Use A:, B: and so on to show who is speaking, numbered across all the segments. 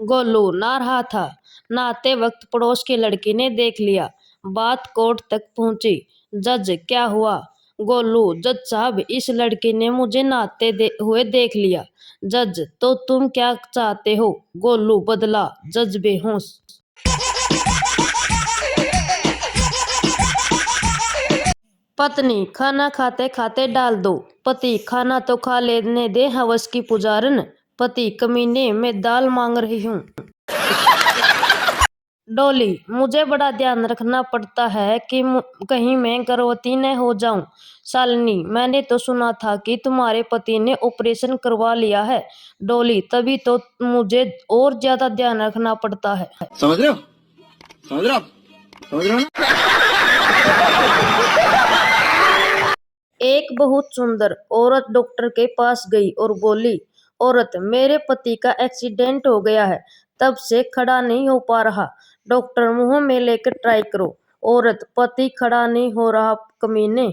A: गोलू नहा रहा था। नहाते वक्त पड़ोस के लड़की ने देख लिया। बात कोर्ट तक पहुंची। जज, क्या हुआ? गोलू, जज साहब, इस लड़की ने मुझे नहाते हुए देख लिया। जज, तो तुम क्या चाहते हो? गोलू बदला। जज बेहोश। पत्नी, खाना खाते खाते डाल दो। पति, खाना तो खा लेने दे हवस की पुजारन। पति, कमीने, मैं दाल मांग रही हूँ। डॉली, मुझे बड़ा ध्यान रखना पड़ता है कि कहीं मैं गर्भवती न हो जाऊं। शालिनी, मैंने तो सुना था कि तुम्हारे पति ने ऑपरेशन करवा लिया है। डॉली, तभी तो मुझे और ज्यादा ध्यान रखना पड़ता है।
B: समझ रहे हो? समझ रहे हो? समझ रहे हो ना?
A: एक बहुत सुंदर औरत डॉक्टर के पास गई और बोली, औरत, मेरे पति का एक्सीडेंट हो गया है, तब से खड़ा नहीं हो पा रहा। डॉक्टर, मुंह में लेकर ट्राई करो। औरत, पति खड़ा नहीं हो रहा कमीने।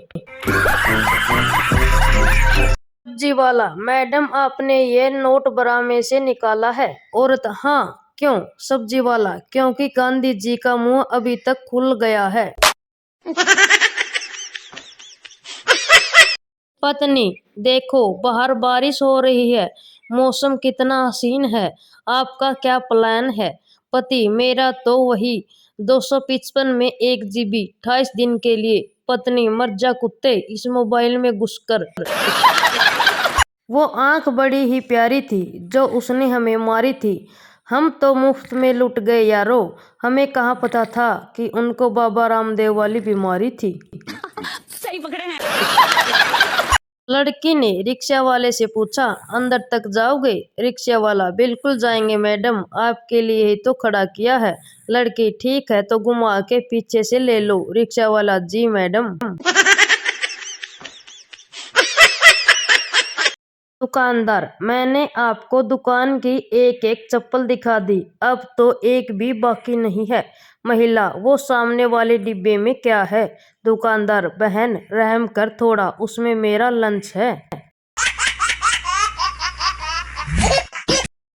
A: सब्जी वाला, मैडम आपने ये नोट बरा में से निकाला है? औरत, हाँ, क्यों? सब्जी वाला, क्योंकि गांधी जी का मुंह अभी तक खुल गया है। पत्नी, देखो बाहर बारिश हो रही है, मौसम कितना हसीन है, आपका क्या प्लान है? पति, मेरा तो वही 255 में 1 GB 28 दिन के लिए। पत्नी, मर जा कुत्ते, इस मोबाइल में घुसकर। वो आंख बड़ी ही प्यारी थी जो उसने हमें मारी थी। हम तो मुफ्त में लुट गए यारो, हमें कहाँ पता था कि उनको बाबा रामदेव वाली बीमारी थी।
B: सही पकड़े हैं।
A: लड़की ने रिक्शा वाले से पूछा, अंदर तक जाओगे? रिक्शा वाला, बिल्कुल जाएंगे मैडम, आपके लिए ही तो खड़ा किया है। लड़की, ठीक है तो घुमा के पीछे से ले लो। रिक्शा वाला, जी मैडम। दुकानदार, मैंने आपको दुकान की एक एक चप्पल दिखा दी, अब तो एक भी बाकी नहीं है। महिला, वो सामने वाले डिब्बे में क्या है? दुकानदार, बहन रहम कर थोड़ा, उसमें मेरा लंच है।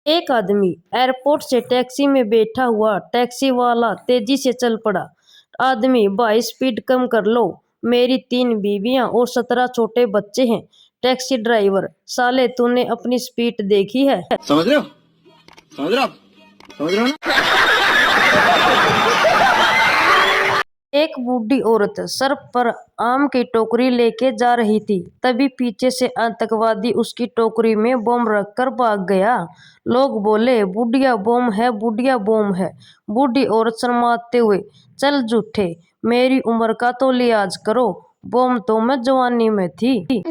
A: एक आदमी एयरपोर्ट से टैक्सी में बैठा हुआ, टैक्सी वाला तेजी से चल पड़ा। आदमी, भाई स्पीड कम कर लो, मेरी 3 बीवियां और 17 छोटे बच्चे हैं। टैक्सी ड्राइवर, साले तूने अपनी स्पीड देखी है?
B: समझ रहे हो? समझ रहे हो? समझ रहे हो ना?
A: एक बूढ़ी औरत सर पर आम की टोकरी लेके जा रही थी, तभी पीछे से आतंकवादी उसकी टोकरी में बम रखकर भाग गया। लोग बोले, बुढ़िया बम है, बुढ़िया बम है। बूढ़ी औरत शर्माते हुए, चल झूठे, मेरी उम्र का तो लिहाज करो, बम तो मैं जवानी में थी।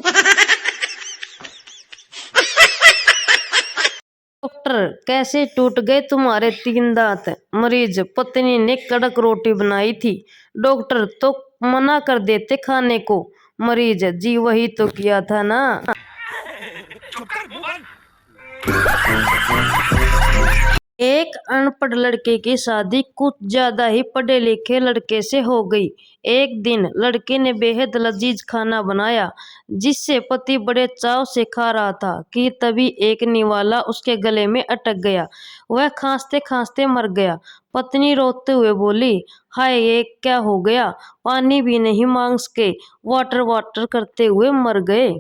A: डॉक्टर, कैसे टूट गए तुम्हारे 3 दांत? मरीज, पत्नी ने कड़क रोटी बनाई थी, डॉक्टर तो मना कर देते खाने को। मरीज, जी वही तो किया था ना। एक अनपढ़ लड़के की शादी कुछ ज्यादा ही पढ़े लिखे लड़के से हो गई। एक दिन लड़के ने बेहद लजीज खाना बनाया जिससे पति बड़े चाव से खा रहा था कि तभी एक निवाला उसके गले में अटक गया। वह खांसते खांसते मर गया। पत्नी रोते हुए बोली, हाय, ये क्या हो गया? पानी भी नहीं मांग सके, वाटर वाटर करते हुए मर गए।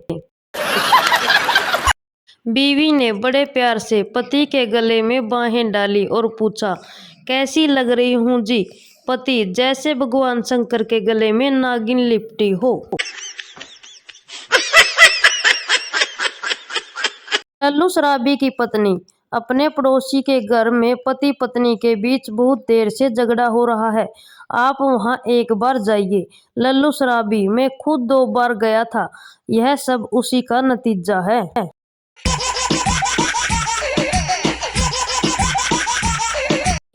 A: बीवी ने बड़े प्यार से पति के गले में बाहें डाली और पूछा, कैसी लग रही हूँ जी? पति, जैसे भगवान शंकर के गले में नागिन लिपटी हो। लल्लू शराबी की पत्नी, अपने पड़ोसी के घर में पति पत्नी के बीच बहुत देर से झगड़ा हो रहा है, आप वहां एक बार जाइए। लल्लू शराबी, मैं खुद 2 बार गया था, यह सब उसी का नतीजा है।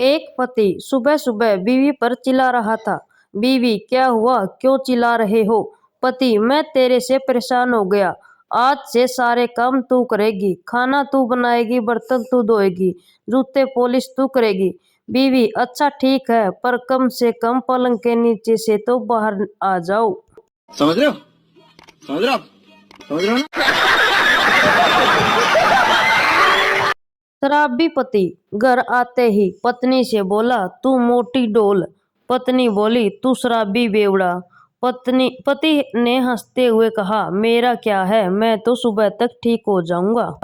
A: एक पति सुबह सुबह बीवी पर चिल्ला रहा था। बीवी, क्या हुआ, क्यों चिल्ला रहे हो? पति, मैं तेरे से परेशान हो गया, आज से सारे काम तू करेगी, खाना तू बनाएगी, बर्तन तू धोएगी, जूते पॉलिश तू करेगी। बीवी, अच्छा ठीक है, पर कम से कम पलंग के नीचे से तो बाहर आ जाओ।
B: समझ रहे हो? समझ रहे हो? समझ रहे हो ना?
A: शराबी पति घर आते ही पत्नी से बोला, तू मोटी डोल। पत्नी बोली, तू शराबी बेवड़ा। पति ने हंसते हुए कहा, मेरा क्या है, मैं तो सुबह तक ठीक हो जाऊंगा।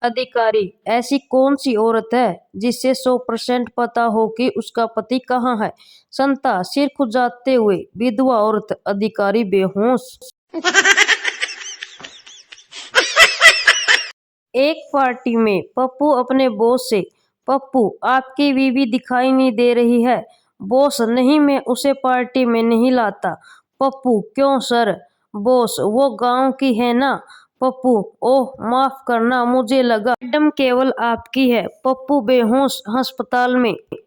A: अधिकारी, ऐसी कौन सी औरत है जिसे 100% पता हो कि उसका पति कहाँ है? संता सिर खुजाते हुए विधवा औरत। अधिकारी बेहोश। एक पार्टी में पप्पू अपने बॉस से, पप्पू आपकी बीवी दिखाई नहीं दे रही है। बॉस, नहीं, मैं उसे पार्टी में नहीं लाता। पप्पू, क्यों सर? बॉस, वो गांव की है ना। पप्पू, ओह माफ करना, मुझे लगा मैडम केवल आपकी है। पप्पू बेहोश अस्पताल में। एक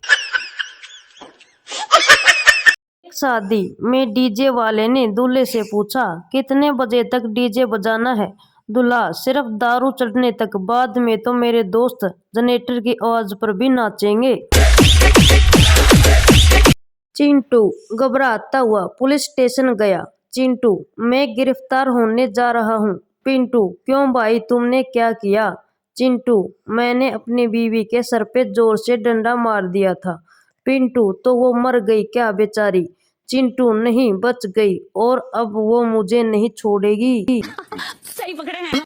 A: शादी में डीजे वाले ने दूल्हे से पूछा, कितने बजे तक डीजे बजाना है? दूल्हा, सिर्फ दारू चढ़ने तक, बाद में तो मेरे दोस्त जनरेटर की आवाज पर भी नाचेंगे। चिंटू घबराता हुआ पुलिस स्टेशन गया। चिंटू, मैं गिरफ्तार होने जा रहा हूँ। पिंटू, क्यों भाई, तुमने क्या किया? चिंटू, मैंने अपनी बीवी के सर पे जोर से डंडा मार दिया था। पिंटू, तो वो मर गई क्या बेचारी? चिंटू, नहीं, बच गई, और अब वो मुझे नहीं छोड़ेगी।
C: सही पकड़े हैं।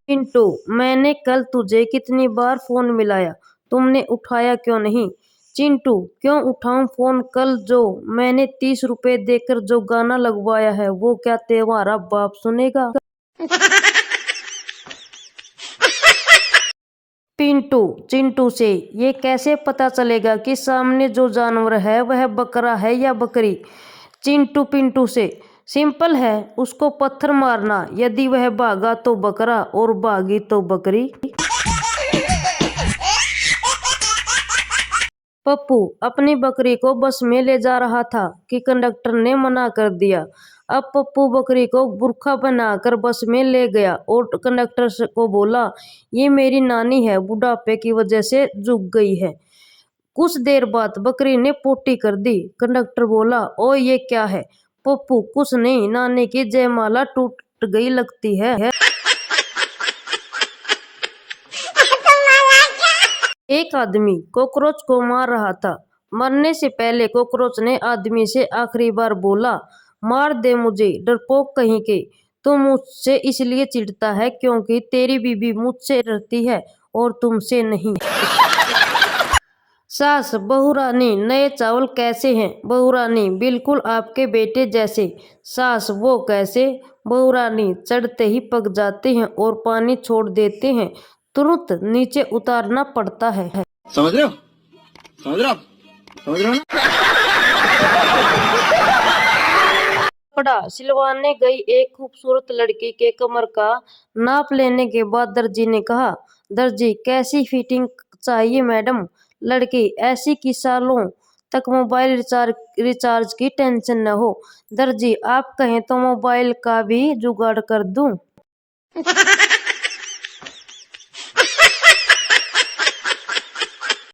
A: चिंटू, मैंने कल तुझे कितनी बार फोन मिलाया, तुमने उठाया क्यों नहीं? चिंटू, क्यों उठाऊं फोन? कल जो मैंने 30 रुपए देकर जो गाना लगवाया है, वो क्या तुम्हारा बाप सुनेगा? पिंटू चिंटू से, ये कैसे पता चलेगा कि सामने जो जानवर है वह बकरा है या बकरी? चिंटू पिंटू से, सिंपल है, उसको पत्थर मारना, यदि वह भागा तो बकरा और भागी तो बकरी। पप्पू अपनी बकरी को बस में ले जा रहा था कि कंडक्टर ने मना कर दिया। अब पप्पू बकरी को बुर्खा बनाकर बस में ले गया और कंडक्टर को बोला, ये मेरी नानी है, बुढ़ापे की वजह से झुक गई है। कुछ देर बाद बकरी ने पोटी कर दी। कंडक्टर बोला, ओ ये क्या है? पप्पू, कुछ नहीं, नानी की जयमाला टूट गई लगती है। एक आदमी कॉकरोच को मार रहा था। मरने से पहले कॉकरोच ने आदमी से आखिरी बार बोला, मार दे मुझे, डरपोक कहीं के। तू मुझसे इसलिए चिढ़ता है क्योंकि तेरी बीबी मुझसे डरती है और तुमसे नहीं। सास, बहू रानी, नए चावल कैसे हैं? बहू रानी, बिल्कुल आपके बेटे जैसे। सास, वो कैसे? बहू रानी, चढ़ते ही पक जाते हैं और पानी छोड़ देते हैं, तुरंत नीचे उतारना पड़ता है।
B: समझ रहे हो? समझ रहे हो? समझ रहे हो ना?
A: कपड़ा सिलवाने गई एक खूबसूरत लड़की के कमर का नाप लेने के बाद दर्जी ने कहा, दर्जी, कैसी फिटिंग चाहिए मैडम? लड़की, ऐसी कि सालों तक मोबाइल रिचार्ज की टेंशन न हो। दर्जी, आप कहें तो मोबाइल का भी जुगाड़ कर दूं।